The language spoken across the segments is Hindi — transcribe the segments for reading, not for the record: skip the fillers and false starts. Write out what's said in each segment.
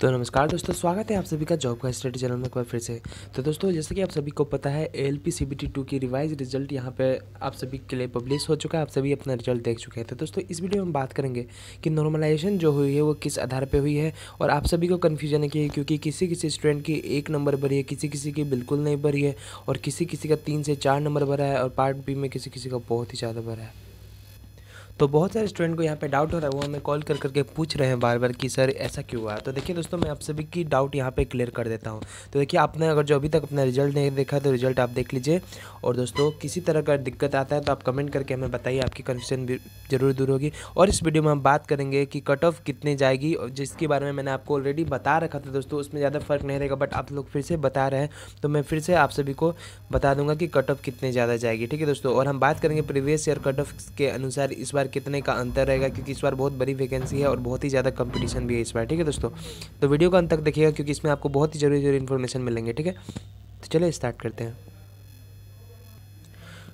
तो नमस्कार दोस्तों, स्वागत है आप सभी का जॉब का स्टडी चैनल में एक बार फिर से। तो दोस्तों, जैसे कि आप सभी को पता है, एएलपी सीबीटी 2 की रिवाइज रिजल्ट यहाँ पे आप सभी के लिए पब्लिश हो चुका है। आप सभी अपना रिजल्ट देख चुके हैं। तो दोस्तों, इस वीडियो में हम बात करेंगे कि नॉर्मलाइजेशन जो हुई है वो किस आधार पे हुई है, और आप सभी को कन्फ्यूजन है कि क्योंकि किसी किसी स्टूडेंट की 1 नंबर भरी है, किसी किसी की बिल्कुल नहीं भरी है, और किसी किसी का 3 से 4 नंबर भरा है, और पार्ट बी में किसी किसी का बहुत ही ज़्यादा भरा है। तो बहुत सारे स्टूडेंट को यहाँ पे डाउट हो रहा है, वो हमें कॉल कर करके पूछ रहे हैं बार बार कि सर ऐसा क्यों हुआ। तो देखिए दोस्तों, मैं आप सभी की डाउट यहाँ पे क्लियर कर देता हूँ। तो देखिए, आपने अगर जो अभी तक अपना रिजल्ट नहीं देखा तो रिजल्ट आप देख लीजिए। और दोस्तों, किसी तरह का दिक्कत आता है तो आप कमेंट करके हमें बताइए, आपकी कन्फ्यूजन भी जरूर दूर होगी। और इस वीडियो में हम बात करेंगे कि कट ऑफ कितने जाएगी, और जिसके बारे में मैंने आपको ऑलरेडी बता रखा था दोस्तों, उसमें ज़्यादा फर्क नहीं रहेगा। बट आप लोग फिर से बता रहे हैं तो मैं फिर से आप सभी को बता दूंगा कि कट ऑफ कितने ज़्यादा जाएगी। ठीक है दोस्तों, और हम बात करेंगे प्रीवियस ईयर कट ऑफ के अनुसार इस बार कितने का अंतर रहेगा, क्योंकि इस बार बहुत बड़ी वैकेंसी है और बहुत ही ज़्यादा कंपटीशन भी है इस बार। ठीक है दोस्तों, तो वीडियो को अंत तक देखिएगा, क्योंकि इसमें आपको बहुत ही जरूरी इन्फॉर्मेशन मिलेंगे। ठीक है, तो चलिए स्टार्ट करते हैं।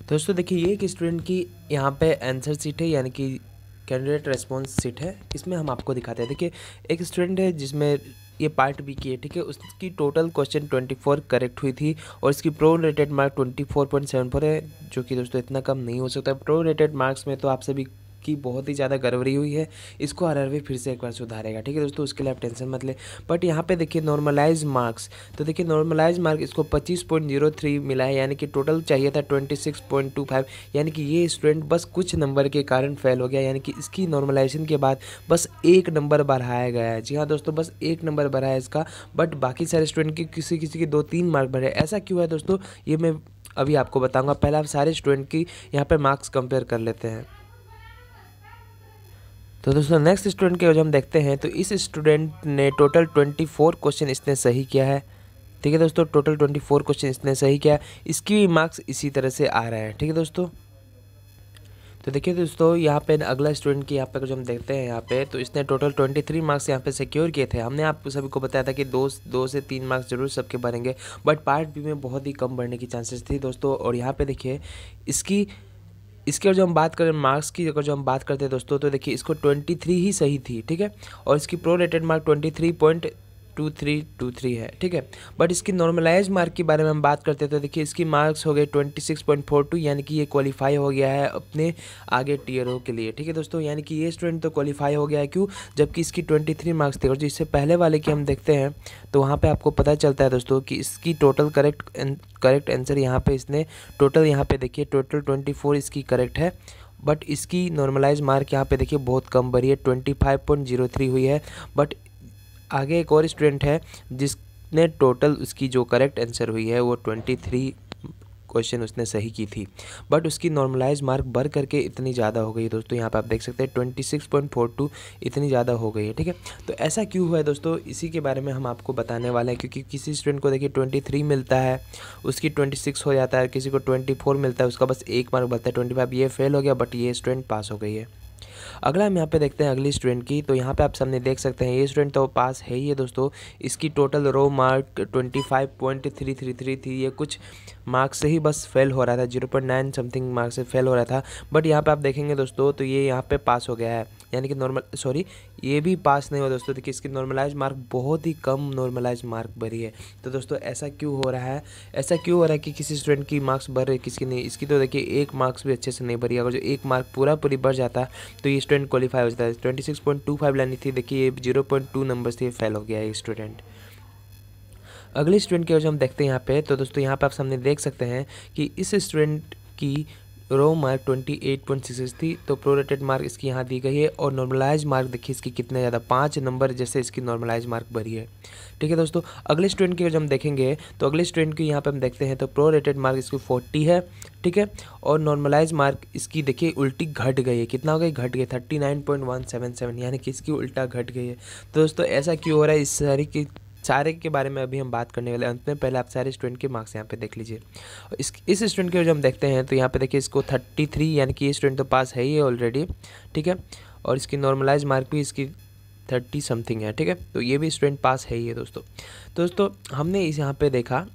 दोस्तों देखिए, ये एक स्टूडेंट की यहाँ पे आंसर सीट है, यानी कि कैंडिडेट रेस्पॉन्स सीट है। इसमें हम आपको दिखाते हैं। देखिए, एक स्टूडेंट है जिसमें ये पार्ट बी की है। ठीक है, उसकी टोटल क्वेश्चन 24 करेक्ट हुई थी, और इसकी प्रो रेटेड मार्क 24.74 है, जो कि दोस्तों इतना कम नहीं हो सकता। प्रो रेटेड मार्क्स में तो आप सभी की बहुत ही ज़्यादा गड़बड़ी हुई है। इसको आरआरबी फिर से एक बार सुधारेगा। ठीक है दोस्तों, उसके लिए आप टेंशन मत ले। बट यहाँ पे देखिए नॉर्मलाइज मार्क्स, तो देखिए नॉर्मलाइज मार्क इसको 25.03 मिला है, यानी कि टोटल चाहिए था 26.25। यानी कि ये स्टूडेंट बस कुछ नंबर के कारण फेल हो गया, यानी कि इसकी नॉर्मलाइजेशन के बाद बस 1 नंबर बढ़ाया गया है। जी हाँ दोस्तों, बस 1 नंबर बढ़ा है इसका। बट बाकी सारे स्टूडेंट की किसी किसी के 2-3 मार्क बढ़े। ऐसा क्यों है दोस्तों, ये मैं अभी आपको बताऊँगा। पहले आप सारे स्टूडेंट की यहाँ पर मार्क्स कंपेयर कर लेते हैं। तो दोस्तों, नेक्स्ट स्टूडेंट के जो हम देखते हैं, तो इस स्टूडेंट ने टोटल 24 क्वेश्चन इसने सही किया है। ठीक है दोस्तों, टोटल 24 क्वेश्चन इसने सही किया है। इसकी मार्क्स इसी तरह से आ रहे हैं। ठीक है दोस्तों, तो देखिए दोस्तों, यहाँ पे अगला स्टूडेंट की यहाँ पे जो हम देखते हैं यहाँ पे, तो इसने टोटल 23 मार्क्स यहाँ पे सिक्योर किए थे। हमने आप सभी को बताया था कि 2 से 3 मार्क्स जरूर सबके बढ़ेंगे, बट पार्ट बी में बहुत ही कम बढ़ने की चांसेस थी दोस्तों। और यहाँ पे देखिए, इसकी अगर जो हम बात करें मार्क्स की, अगर जो हम बात करते हैं दोस्तों, तो देखिए इसको 23 ही सही थी। ठीक है, और इसकी प्रो रेटेड मार्क 23.2323 है। ठीक है, बट इसकी नॉर्मलाइज मार्क के बारे में हम बात करते हैं, तो देखिए इसकी मार्क्स हो गए 26.42, यानी कि ये क्वालिफाई हो गया है अपने आगे टीयर के लिए। ठीक है दोस्तों, यानी कि ये स्टूडेंट तो क्वालिफाई हो गया है। क्यों? जबकि इसकी 23 मार्क्स थे। और जो इससे पहले वाले की हम देखते हैं, तो वहाँ पे आपको पता चलता है दोस्तों कि इसकी टोटल करेक्ट आंसर यहाँ पे इसने टोटल, यहाँ पे देखिए टोटल 24 इसकी करेक्ट है। बट इसकी नॉर्मलाइज मार्क यहाँ पे देखिए बहुत कम भरी है, 25.03 हुई है। बट आगे एक और स्टूडेंट है जिसने टोटल उसकी जो करेक्ट आंसर हुई है वो 23 क्वेश्चन उसने सही की थी, बट उसकी नॉर्मलाइज मार्क बढ़ करके इतनी ज़्यादा हो गई है दोस्तों। यहाँ पे आप देख सकते हैं 26.42 इतनी ज़्यादा हो गई है। ठीक है, तो ऐसा क्यों हुआ है दोस्तों, इसी के बारे में हम आपको बताने वाले हैं। क्योंकि किसी स्टूडेंट को देखिए 23 मिलता है, उसकी 26 हो जाता है, किसी को 24 मिलता है, उसका बस 1 मार्क बढ़ता है 25। ये फेल हो गया, बट ये स्टूडेंट पास हो गई है। अगला हम यहाँ पे देखते हैं अगली स्टूडेंट की। तो यहाँ पे आप सामने देख सकते हैं, ये स्टूडेंट तो पास है ही है दोस्तों। इसकी टोटल रो मार्क 25.333 थी। ये कुछ मार्क्स से ही बस फेल हो रहा था, 0.9 समथिंग मार्क्स से फेल हो रहा था। बट यहाँ पे आप देखेंगे दोस्तों, तो ये यहाँ पे पास हो गया है, यानी कि ये भी पास नहीं हुआ दोस्तों। देखिए इसकी नॉर्मलाइज मार्क बहुत ही कम नॉर्मलाइज मार्क भरी है। तो दोस्तों, ऐसा क्यों हो रहा है? ऐसा क्यों हो रहा है कि किसी स्टूडेंट की मार्क्स बढ़ रही है, किसी की नहीं? इसकी तो देखिए 1 मार्क्स भी अच्छे से नहीं भरी। अगर जो 1 मार्क पूरी बढ़ जाता तो ये स्टूडेंट क्वालिफाई हो जाता है। 26.25 लानी थी, देखिए ये 0.2 नंबर से फेल हो गया है स्टूडेंट। अगले स्टूडेंट के जो हम देखते हैं यहाँ पे, तो दोस्तों यहाँ पे आप सामने देख सकते हैं कि इस स्टूडेंट की रो मार्क 28.66 थी, तो प्रोरेटेड मार्क इसकी यहाँ दी गई है। और नॉर्मलाइज मार्क देखिए इसकी कितने ज़्यादा, 5 नंबर जैसे इसकी नॉर्मलाइज मार्क भरी है। ठीक है दोस्तों, अगले स्टूडेंट की जो हम देखेंगे, तो अगले स्टूडेंट की यहाँ पे हम देखते हैं, तो प्रोरेटेड मार्क इसकी 40 है। ठीक है, और नॉर्मलाइज मार्क इसकी देखिए उल्टी घट गई है। कितना हो गई? घट गई 39.177, यानी कि इसकी उल्टा घट गई है। तो दोस्तों, ऐसा क्यों हो रहा है, इस सारे के बारे में अभी हम बात करने वाले हैं अंत में। पहले आप सारे स्टूडेंट के मार्क्स यहाँ पे देख लीजिए। इस स्टूडेंट के जो हम देखते हैं, तो यहाँ पे देखिए इसको 33, यानी कि ये स्टूडेंट तो पास है ही ऑलरेडी। ठीक है, और इसकी नॉर्मलाइज मार्क भी इसकी 30 समथिंग है। ठीक है, तो ये भी स्टूडेंट पास है ही है दोस्तों हमने इस यहाँ पे देखा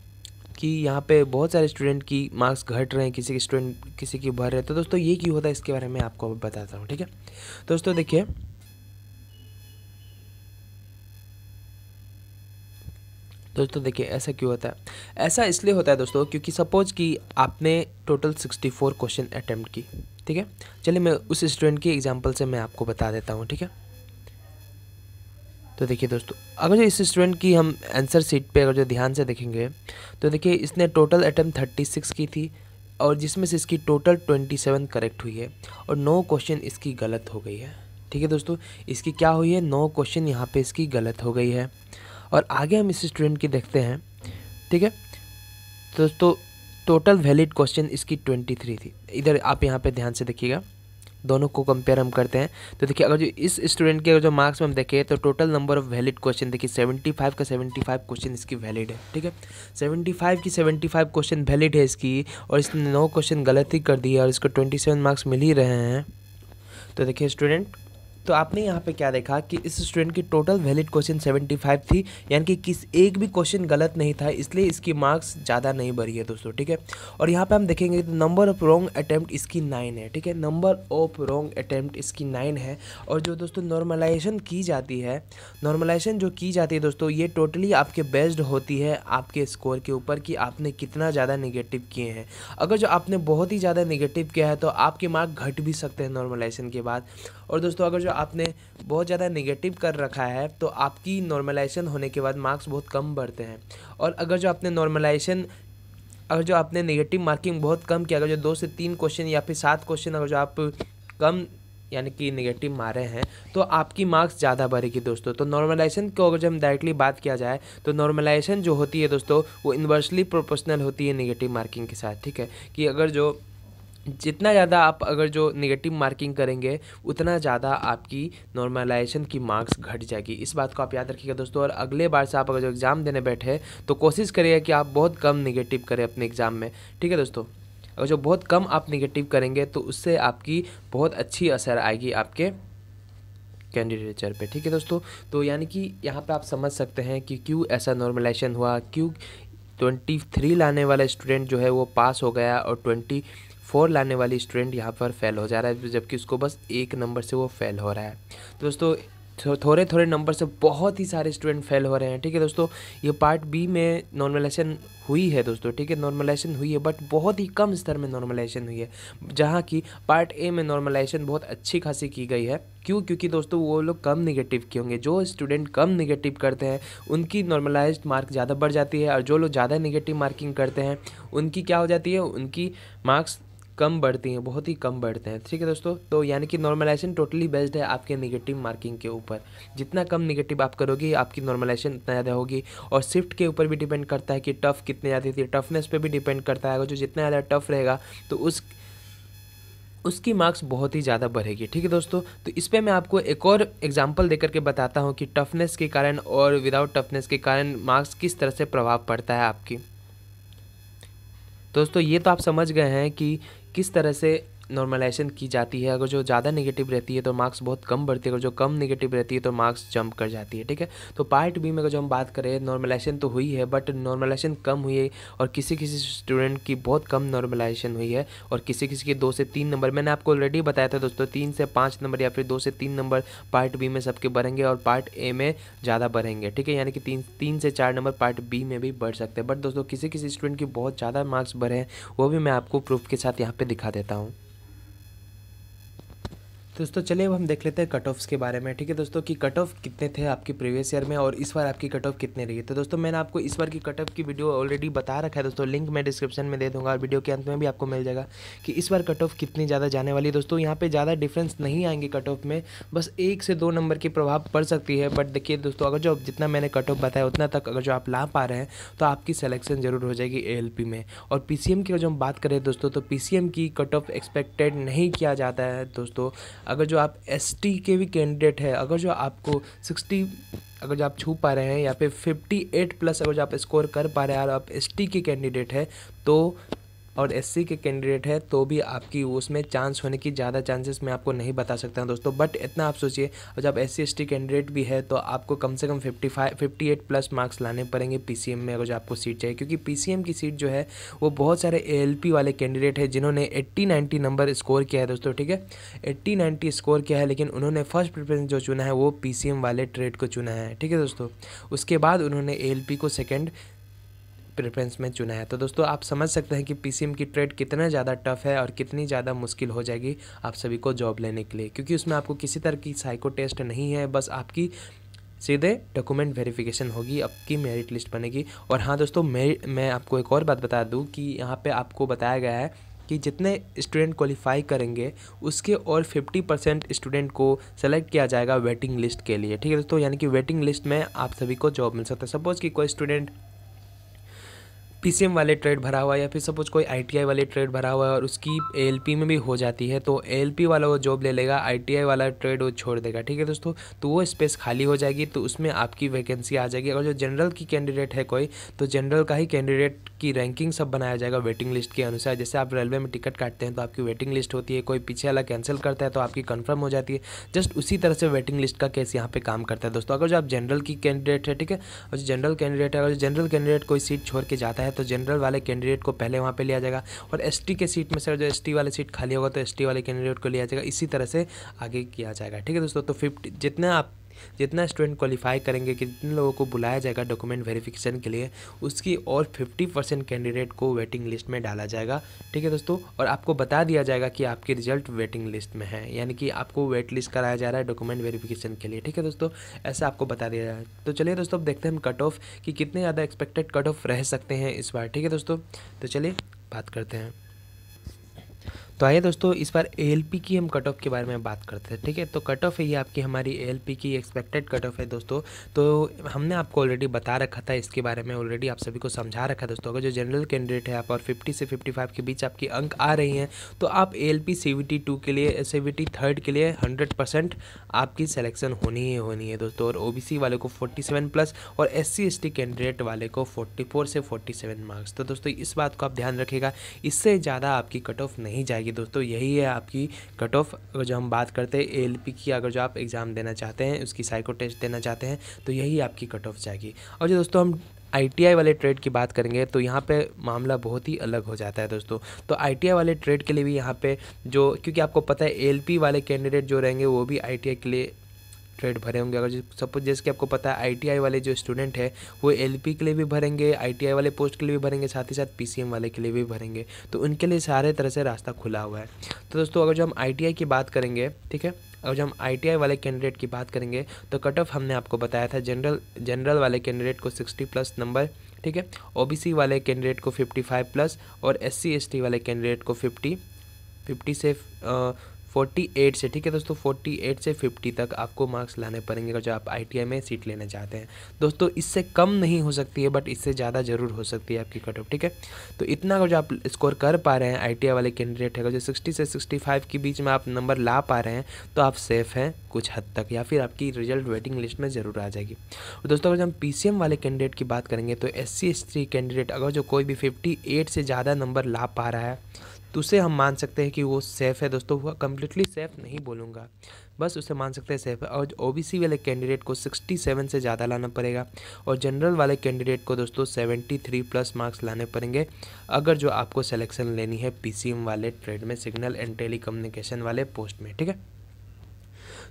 कि यहाँ पे बहुत सारे स्टूडेंट की मार्क्स घट रहे हैं, किसी की बढ़ रहे हैं। तो दोस्तों, ये क्यों होता है, इसके बारे में आपको बताता हूँ। ठीक है दोस्तों, देखिए दोस्तों देखिए ऐसा क्यों होता है, ऐसा इसलिए होता है दोस्तों क्योंकि सपोज कि आपने टोटल 64 क्वेश्चन अटैम्प्ट की, ठीक है। चलिए मैं उस स्टूडेंट की एग्जांपल से मैं आपको बता देता हूँ, ठीक है। तो देखिए दोस्तों, अगर जो इस स्टूडेंट की हम आंसर शीट पे अगर जो ध्यान से देखेंगे तो देखिए इसने टोटल अटैम्प्ट 36 की थी और जिसमें से इसकी टोटल 27 करेक्ट हुई है और 9 क्वेश्चन इसकी गलत हो गई है, ठीक है दोस्तों। इसकी क्या हुई है, 9 क्वेश्चन यहाँ पे इसकी गलत हो गई है। और आगे हम इस स्टूडेंट की देखते हैं, ठीक है। तो दोस्तों टोटल वैलिड क्वेश्चन इसकी 23 थी। इधर आप यहाँ पे ध्यान से देखिएगा, दोनों को कंपेयर हम करते हैं। तो देखिए अगर जो इस स्टूडेंट के जो मार्क्स में हम देखें तो total number of valid question देखिए 75 का 75 क्वेश्चन इसकी वैलिड है, ठीक है। 75 की 75 क्वेश्चन वैलिड है इसकी और इसने 9 क्वेश्चन गलत ही कर दिया और इसको 27 मार्क्स मिल ही रहे हैं। तो देखिए स्टूडेंट, तो आपने यहाँ पे क्या देखा कि इस स्टूडेंट की टोटल वैलिड क्वेश्चन 75 थी, यानी कि किस एक भी क्वेश्चन गलत नहीं था, इसलिए इसकी मार्क्स ज़्यादा नहीं बढ़ी है दोस्तों, ठीक है। और यहाँ पे हम देखेंगे तो नंबर ऑफ रॉन्ग अटैम्प्ट इसकी 9 है, ठीक है। नंबर ऑफ रॉन्ग अटैम्प्ट इसकी 9 है। और जो दोस्तों नॉर्मलाइजेशन की जाती है, नॉर्मलाइजेशन जो की जाती है दोस्तों, ये टोटली आपके बेस्ड होती है आपके स्कोर के ऊपर कि आपने कितना ज़्यादा निगेटिव किए हैं। अगर जो आपने बहुत ही ज़्यादा निगेटिव किया है तो आपके मार्क घट भी सकते हैं नॉर्मलाइजेशन के बाद। और दोस्तों अगर जो आपने बहुत ज़्यादा नेगेटिव कर रखा है तो आपकी नॉर्मलाइजेशन होने के बाद मार्क्स बहुत कम बढ़ते हैं। और अगर जो आपने नॉर्मलाइजेशन, अगर जो आपने नेगेटिव मार्किंग बहुत कम किया, अगर जो 2 से 3 क्वेश्चन या फिर 7 क्वेश्चन अगर जो आप कम यानी कि नेगेटिव मारे हैं तो आपकी मार्क्स ज़्यादा बढ़ेगी दोस्तों। तो नॉर्मलाइजेशन को अगर जो हम डायरेक्टली बात किया जाए तो नॉर्मलाइजेशन जो होती है दोस्तों वो इन्वर्सली प्रोपोर्शनल होती है नेगेटिव मार्किंग के साथ, ठीक है। कि अगर जो जितना ज़्यादा आप अगर जो नेगेटिव मार्किंग करेंगे उतना ज़्यादा आपकी नॉर्मलाइजेशन की मार्क्स घट जाएगी। इस बात को आप याद रखिएगा दोस्तों। और अगले बार से आप अगर जो एग्ज़ाम देने बैठे तो कोशिश करिएगा कि आप बहुत कम नेगेटिव करें अपने एग्ज़ाम में, ठीक है दोस्तों। अगर जो बहुत कम आप नेगेटिव करेंगे तो उससे आपकी बहुत अच्छी असर आएगी आपके कैंडिडेचर पे, ठीक है दोस्तों। तो यानी कि यहाँ पे आप समझ सकते हैं कि क्यों ऐसा नॉर्मलाइजेशन हुआ, क्यों 23 लाने वाला स्टूडेंट जो है वो पास हो गया और 24 लाने वाली स्टूडेंट यहाँ पर फेल हो जा रहा है, जबकि उसको बस 1 नंबर से वो फेल हो रहा है। तो दोस्तों थोड़े थोड़े नंबर से बहुत ही सारे स्टूडेंट फेल हो रहे हैं, ठीक है दोस्तों। ये पार्ट बी में नॉर्मलाइजेशन हुई है दोस्तों, ठीक है। नॉर्मलाइजेशन हुई है बट बहुत ही कम स्तर में नॉर्मलाइजेशन हुई है, जहाँ की पार्ट ए में नॉर्मलाइजेशन बहुत अच्छी खासी की गई है। क्यों? क्योंकि दोस्तों वो लोग कम निगेटिव किए होंगे। जो स्टूडेंट कम निगेटिव करते हैं उनकी नॉर्मलाइज्ड मार्क ज़्यादा बढ़ जाती है और जो लोग ज़्यादा निगेटिव मार्किंग करते हैं उनकी क्या हो जाती है, उनकी मार्क्स कम बढ़ती हैं, बहुत ही कम बढ़ते हैं, ठीक है दोस्तों। तो यानी कि नॉर्मलाइजेशन टोटली बेस्ड है आपके नेगेटिव मार्किंग के ऊपर। जितना कम नेगेटिव आप करोगे आपकी नॉर्मलाइजेशन उतना ज़्यादा होगी। और शिफ्ट के ऊपर भी डिपेंड करता है कि टफ़ कितने ज़्यादा थी, टफनेस पे भी डिपेंड करता है। अगर जो जितना ज़्यादा टफ रहेगा तो उसकी मार्क्स बहुत ही ज़्यादा बढ़ेगी, ठीक है दोस्तों। तो इस पर मैं आपको एक और एग्जांपल देकर के बताता हूँ कि टफनेस के कारण और विदाउट टफनेस के कारण मार्क्स किस तरह से प्रभाव पड़ता है आपकी। दोस्तों ये तो आप समझ गए हैं कि किस तरह से नॉर्मलाइजेशन की जाती है। अगर जो ज़्यादा नेगेटिव रहती है तो मार्क्स बहुत कम बढ़ती है, अगर जो कम नेगेटिव रहती है तो मार्क्स जंप कर जाती है, ठीक है। तो पार्ट बी में अगर जो हम बात करें, नॉर्मलाइजेशन तो हुई है बट नॉर्मलाइजेशन कम हुई है और किसी किसी स्टूडेंट की बहुत कम नॉर्मलाइजेशन हुई है और किसी किसी के 2 से 3 नंबर, मैंने आपको ऑलरेडी बताया था दोस्तों, 3 से 5 नंबर या फिर 2 से 3 नंबर पार्ट बी में सबके बढ़ेंगे और पार्ट ए में ज़्यादा बढ़ेंगे, ठीक है। यानी कि 3 से 4 नंबर पार्ट बी में भी बढ़ सकते हैं। बट दोस्तों किसी किसी स्टूडेंट की बहुत ज़्यादा मार्क्स बढ़े हैं, वो भी मैं आपको प्रूफ के साथ यहाँ पर दिखा देता हूँ। दोस्तों चलिए अब हम देख लेते हैं कट ऑफ्स के बारे में, ठीक है दोस्तों, कि कट ऑफ कितने थे आपके प्रीवियस ईयर में और इस बार आपकी कट ऑफ कितने रही है। तो दोस्तों मैंने आपको इस बार की कट ऑफ की वीडियो ऑलरेडी बता रखा है दोस्तों, लिंक मैं डिस्क्रिप्शन में दे दूंगा और वीडियो के अंत में भी आपको मिल जाएगा कि इस बार कट ऑफ कितनी ज़्यादा जाने वाली है। दोस्तों यहाँ पर ज़्यादा डिफरेंस नहीं आएंगे कट ऑफ में, बस 1 से 2 नंबर की प्रभाव पड़ सकती है। बट देखिए दोस्तों, अगर जो जितना मैंने कट ऑफ बताया उतना तक अगर जो आप ला पा रहे हैं तो आपकी सिलेक्शन जरूर हो जाएगी ALP में। और PCM की जो हम बात करें दोस्तों, तो PCM की कट ऑफ एक्सपेक्टेड नहीं किया जाता है दोस्तों। अगर जो आप ST के भी कैंडिडेट है, अगर जो आपको 60 अगर जो आप छू पा रहे हैं या फिर 58 प्लस अगर जो आप स्कोर कर पा रहे हैं और आप ST के कैंडिडेट है तो और एससी के कैंडिडेट है तो भी आपकी उसमें चांस होने की ज़्यादा चांसेस मैं आपको नहीं बता सकता हूँ दोस्तों। बट इतना आप सोचिए, और जब एससी एसटी कैंडिडेट भी है तो आपको कम से कम 58 प्लस मार्क्स लाने पड़ेंगे पीसीएम में, अगर जो आपको सीट चाहिए। क्योंकि पीसीएम की सीट जो है वो बहुत सारे एएलपी वाले कैंडिडेट है जिन्होंने 80-90 नंबर स्कोर किया है दोस्तों, ठीक है, 80-90 स्कोर किया है, लेकिन उन्होंने फर्स्ट प्रेफरेंस जो चुना है वो पीसीएम वाले ट्रेड को चुना है, ठीक है दोस्तों। उसके बाद उन्होंने एएलपी को सेकंड प्रेफरेंस में चुना है। तो दोस्तों आप समझ सकते हैं कि पीसीएम की ट्रेड कितना ज़्यादा टफ है और कितनी ज़्यादा मुश्किल हो जाएगी आप सभी को जॉब लेने के लिए, क्योंकि उसमें आपको किसी तरह की साइको टेस्ट नहीं है, बस आपकी सीधे डॉक्यूमेंट वेरिफिकेशन होगी, आपकी मेरिट लिस्ट बनेगी। और हाँ दोस्तों, मैं आपको एक और बात बता दूं कि यहाँ पे आपको बताया गया है कि जितने स्टूडेंट क्वालिफाई करेंगे उसके और 50% स्टूडेंट को सेलेक्ट किया जाएगा वेटिंग लिस्ट के लिए, ठीक है दोस्तों। यानी कि वेटिंग लिस्ट में आप सभी को जॉब मिल सकता है। सपोज़ कि कोई स्टूडेंट पीसीएम वाले ट्रेड भरा हुआ है या फिर सपोज कोई आईटीआई वाले ट्रेड भरा हुआ है और उसकी एएलपी में भी हो जाती है, तो एएलपी वाला वो जॉब ले लेगा, आईटीआई वाला ट्रेड वो छोड़ देगा, ठीक है दोस्तों। तो वो स्पेस खाली हो जाएगी, तो उसमें आपकी वैकेंसी आ जाएगी। अगर जो जनरल की कैंडिडेट है कोई, तो जनरल का ही कैंडिडेट की रैंकिंग सब बनाया जाएगा वेटिंग लिस्ट के अनुसार। जैसे आप रेलवे में टिकट काटते हैं तो आपकी वेटिंग लिस्ट होती है, कोई पीछे वाला कैंसिल करता है तो आपकी कंफर्म हो जाती है। जस्ट उसी तरह से वेटिंग लिस्ट का केस यहाँ पे काम करता है दोस्तों। अगर जो आप जनरल की कैंडिडेट है, ठीक है, और जो जनरल कैंडिडेट है, अगर जनरल कैंडिडेट कोई सीट छोड़ के जाता है तो जनरल वाले कैंडिडेट को पहले वहाँ पे लिया जाएगा, और एसटी के सीट में से जो एसटी वाली सीट खाली होगा तो एसटी वाले कैंडिडेट को लिया जाएगा। इसी तरह से आगे किया जाएगा, ठीक है दोस्तों। तो 50 जितना स्टूडेंट क्वालिफाई करेंगे, कितने लोगों को बुलाया जाएगा डॉक्यूमेंट वेरिफिकेशन के लिए, उसकी और 50% कैंडिडेट को वेटिंग लिस्ट में डाला जाएगा, ठीक है दोस्तों। और आपको बता दिया जाएगा कि आपकी रिजल्ट वेटिंग लिस्ट में है, यानी कि आपको वेट लिस्ट कराया जा रहा है डॉक्यूमेंट वेरिफिकेशन के लिए, ठीक है दोस्तों। ऐसा आपको बता दिया जाए। तो चलिए दोस्तों, अब देखते हैं हम कट ऑफ कि कितने ज़्यादा एक्सपेक्टेड कट ऑफ रह सकते हैं इस बार, ठीक है दोस्तों। तो चलिए बात करते हैं। तो आइए दोस्तों, इस बार एएलपी की हम कट ऑफ के बारे में बात करते हैं, ठीक है। तो कट ऑफ है ये आपकी हमारी एएलपी की एक्सपेक्टेड कट ऑफ है दोस्तों। तो हमने आपको ऑलरेडी बता रखा था इसके बारे में, ऑलरेडी आप सभी को समझा रखा है दोस्तों। अगर जो जनरल कैंडिडेट है आप और 50 से 55 के बीच आपकी अंक आ रही हैं तो आप एएलपी सीवीटी 2 के लिए, सीवीटी 3 के लिए 100% आपकी सिलेक्शन होनी ही होनी है दोस्तों। और ओबीसी वाले को 47 प्लस और एससी एसटी कैंडिडेट वाले को 44 से 47 मार्क्स। तो दोस्तों इस बात को आप ध्यान रखिएगा, इससे ज़्यादा आपकी कट ऑफ नहीं जाएगी दोस्तों। यही है आपकी कट ऑफ। अगर जो हम बात करते हैं एएलपी की, अगर जो आप एग्ज़ाम देना चाहते हैं, उसकी साइको टेस्ट देना चाहते हैं, तो यही आपकी कट ऑफ जाएगी। और जो दोस्तों हम आईटीआई वाले ट्रेड की बात करेंगे तो यहाँ पे मामला बहुत ही अलग हो जाता है दोस्तों। तो आईटीआई वाले ट्रेड के लिए भी यहाँ पे जो, क्योंकि आपको पता है एएलपी वाले कैंडिडेट जो रहेंगे वो भी आईटीआई के लिए ट्रेड भरे होंगे। अगर सपोज जैसे कि आपको पता है आईटीआई वाले जो स्टूडेंट है वो एलपी के लिए भी भरेंगे, आईटीआई वाले पोस्ट के लिए भी भरेंगे, साथ ही साथ पीसीएम वाले के लिए भी भरेंगे। तो उनके लिए सारे तरह से रास्ता खुला हुआ है। तो दोस्तों अगर जो हम आईटीआई की बात करेंगे, ठीक है, अगर जो हम आईटीआई वाले कैंडिडेट की बात करेंगे तो कट ऑफ हमने आपको बताया था जनरल वाले कैंडिडेट को 60 प्लस नंबर, ठीक है, ओबीसी वाले कैंडिडेट को 55 प्लस और एससी एसटी वाले कैंडिडेट को 50 से 48 से, ठीक है दोस्तों, 48 से 50 तक आपको मार्क्स लाने पड़ेंगे अगर जो आप आईटीआई में सीट लेना चाहते हैं दोस्तों। इससे कम नहीं हो सकती है, बट इससे ज़्यादा ज़रूर हो सकती है आपकी कट ऑफ, ठीक है। तो इतना अगर जो आप स्कोर कर पा रहे हैं आईटीआई वाले कैंडिडेट है, अगर जो 60 से 65 के बीच में आप नंबर ला पा रहे हैं तो आप सेफ़ हैं कुछ हद तक, या फिर आपकी रिजल्ट वेटिंग लिस्ट में ज़रूर आ जाएगी। और दोस्तों अगर हम पीसीएम वाले कैंडिडेट की बात करेंगे तो एससी एसटी कैंडिडेट अगर जो कोई भी 58 से ज़्यादा नंबर ला पा रहा है तो उसे हम मान सकते हैं कि वो सेफ़ है दोस्तों। वो कम्प्लीटली सेफ़ नहीं बोलूँगा, बस उसे मान सकते हैं सेफ़ है। और ओबीसी वाले कैंडिडेट को 67 से ज़्यादा लाना पड़ेगा और जनरल वाले कैंडिडेट को दोस्तों 73 प्लस मार्क्स लाने पड़ेंगे अगर जो आपको सिलेक्शन लेनी है पीसीएम वाले ट्रेड में, सिग्नल एंड टेलीकम्युनिकेशन वाले पोस्ट में, ठीक है।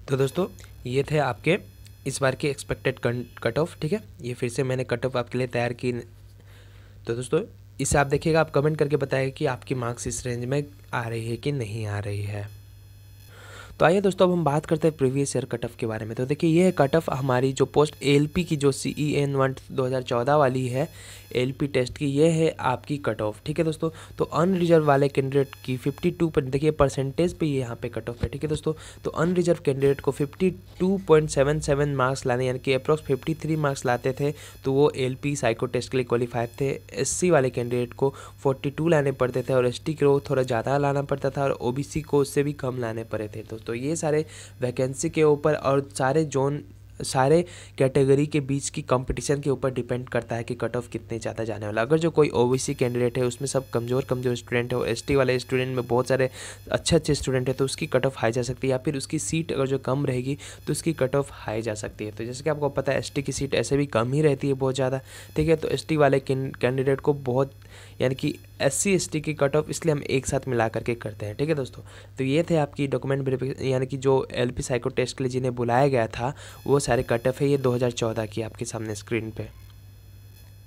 तो दोस्तों ये थे आपके इस बार के एक्सपेक्टेड कट ऑफ, ठीक है। ये फिर से मैंने कट ऑफ आपके लिए तैयार की। तो दोस्तों इसे आप देखिएगा, आप कमेंट करके बताइए कि आपकी मार्क्स इस रेंज में आ रही है कि नहीं आ रही है। तो आइए दोस्तों अब हम बात करते हैं प्रीवियस ईयर कट ऑफ के बारे में। तो देखिए ये है कट ऑफ हमारी जो पोस्ट एएलपी की जो CEN1 2014 वाली है एएलपी टेस्ट की, ये है आपकी कट ऑफ, ठीक है दोस्तों। तो अनरिजर्व वाले कैंडिडेट की 52 पर देखिए परसेंटेज पे ये यहाँ पे कट ऑफ है, ठीक है दोस्तों। तो अनरिजर्व कैंडिडेट को 52.77 मार्क्स लाने, यानी कि अप्रॉक्स 53 मार्क्स लाते थे तो वो एएलपी साइको टेस्ट के लिए क्वालिफाइड थे। एससी वाले कैंडिडेट को 42 लाने पड़ते थे और एसटी को थोड़ा ज़्यादा लाना पड़ता था और ओबीसी को उससे भी कम लाने पड़े थे। तो ये सारे वैकेंसी के ऊपर और सारे जोन सारे कैटेगरी के बीच की कंपटीशन के ऊपर डिपेंड करता है कि कट ऑफ कितने ज़्यादा जाने वाला। अगर जो कोई ओबीसी कैंडिडेट है उसमें सब कमज़ोर स्टूडेंट है और एसटी वाले स्टूडेंट में बहुत सारे अच्छे स्टूडेंट है तो उसकी कट ऑफ हाई जा सकती है, या फिर उसकी सीट अगर जो कम रहेगी तो उसकी कट ऑफ हाई जा सकती है। तो जैसे कि आपको पता है एसटी की सीट ऐसे भी कम ही रहती है बहुत ज़्यादा, ठीक है। तो एसटी वाले कैंडिडेट को बहुत यानी कि एससी एसटी की कट ऑफ इसलिए हम एक साथ मिला करके करते हैं, ठीक है दोस्तों। तो ये थे आपकी डॉक्यूमेंट वेरिफिकेशन यानी कि जो एलपी साइको टेस्ट के लिए जिन्हें बुलाया गया था वो सारे कट ऑफ है ये 2014 की आपके सामने स्क्रीन पे।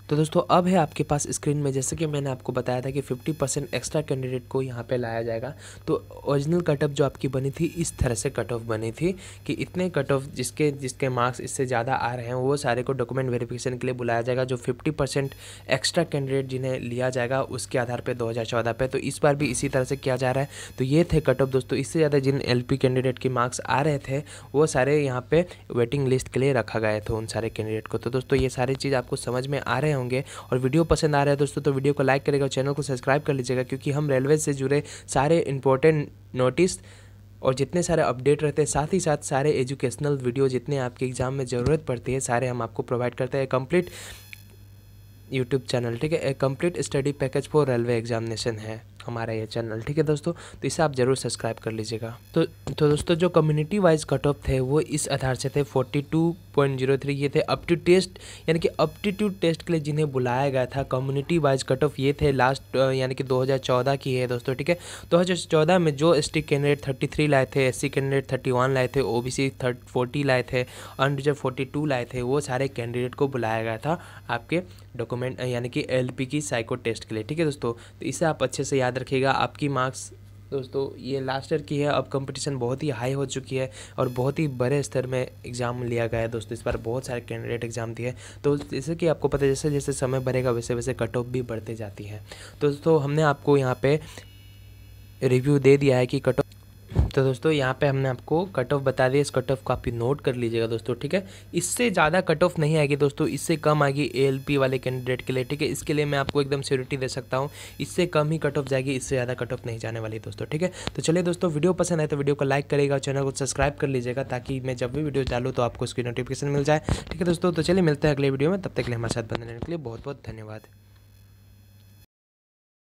तो दोस्तों अब है आपके पास स्क्रीन में, जैसे कि मैंने आपको बताया था कि 50% एक्स्ट्रा कैंडिडेट को यहाँ पे लाया जाएगा। तो ओरिजिनल कट ऑफ जो आपकी बनी थी इस तरह से कट ऑफ बनी थी कि इतने कट ऑफ जिसके मार्क्स इससे ज़्यादा आ रहे हैं वो सारे को डॉक्यूमेंट वेरिफिकेशन के लिए बुलाया जाएगा। जो 50% एक्स्ट्रा कैंडिडेट जिन्हें लिया जाएगा उसके आधार पर 2014 पे, तो इस बार भी इसी तरह से किया जा रहा है। तो ये थे कट ऑफ दोस्तों। इससे ज़्यादा जिन एलपी कैंडिडेट के मार्क्स आ रहे थे वो सारे यहाँ पे वेटिंग लिस्ट के लिए रखा गया था उन सारे कैंडिडेट को। तो दोस्तों ये सारी चीज़ आपको समझ में आ रहे होंगे और वीडियो पसंद आ रहा है दोस्तों तो वीडियो को लाइक करेगा और चैनल को सब्सक्राइब कर लीजिएगा, क्योंकि हम रेलवे से जुड़े सारे इंपॉर्टेंट नोटिस और जितने सारे अपडेट रहते हैं साथ ही साथ सारे एजुकेशनल वीडियो जितने आपके एग्जाम में ज़रूरत पड़ती है सारे हम आपको प्रोवाइड करते हैं। कंप्लीट यूट्यूब चैनल, ठीक है, complete study package for railway examination है हमारा ये चैनल, ठीक है दोस्तों। तो इसे आप जरूर सब्सक्राइब कर लीजिएगा। तो दोस्तों जो कम्युनिटी वाइज कट ऑफ थे वो इस आधार से थे 42.03, ये थे अप टू टेस्ट यानी कि एप्टीट्यूड टेस्ट के लिए जिन्हें बुलाया गया था। कम्युनिटी वाइज कट ऑफ ये थे लास्ट यानी कि 2014 की है दोस्तों, ठीक है। 2014 में जो एसटी कैंडिडेट 33 लाए थे, एससी कैंडिडेट 31 लाए थे, ओबीसी 40 लाए थे, अनरिजर्व 42 लाए थे, वो सारे कैंडिडेट को बुलाया गया था आपके डॉक्यूमेंट यानी कि एलपी की साइको टेस्ट के लिए, ठीक है दोस्तों। तो इसे आप अच्छे से याद रखिएगा। आपकी मार्क्स दोस्तों ये लास्ट ईयर की है, अब कंपटीशन बहुत ही हाई हो चुकी है और बहुत ही बड़े स्तर में एग्ज़ाम लिया गया है दोस्तों। इस बार बहुत सारे कैंडिडेट एग्ज़ाम दिए, तो जैसे कि आपको पता है जैसे जैसे समय बढ़ेगा वैसे वैसे कट ऑफ भी बढ़ते जाती है। तो दोस्तों हमने आपको यहाँ पे रिव्यू दे दिया है कि कट ऑफ, तो दोस्तों यहाँ पे हमने आपको कट ऑफ बता दिया। इस कट ऑफ को आप नोट कर लीजिएगा दोस्तों, ठीक है। इससे ज़्यादा कट ऑफ नहीं आएगी दोस्तों, इससे कम आएगी एएलपी वाले कैंडिडेट के लिए, ठीक है। इसके लिए मैं आपको एकदम श्योरिटी दे सकता हूँ, इससे कम ही कट ऑफ जाएगी, इससे ज़्यादा कट ऑफ नहीं जाने वाली दोस्तों, ठीक है। तो चलिए दोस्तों वीडियो पसंद आए तो वीडियो को लाइक करेगा, चैनल को सब्सक्राइब कर लीजिएगा ताकि मैं जब भी वीडियो डालूँ तो आपको उसकी नोटिफिकेशन मिल जाए, ठीक है दोस्तों। तो चलिए मिलते हैं अगले वीडियो में, तब तक के लिए हमारे साथ बने रहने के लिए बहुत बहुत धन्यवाद।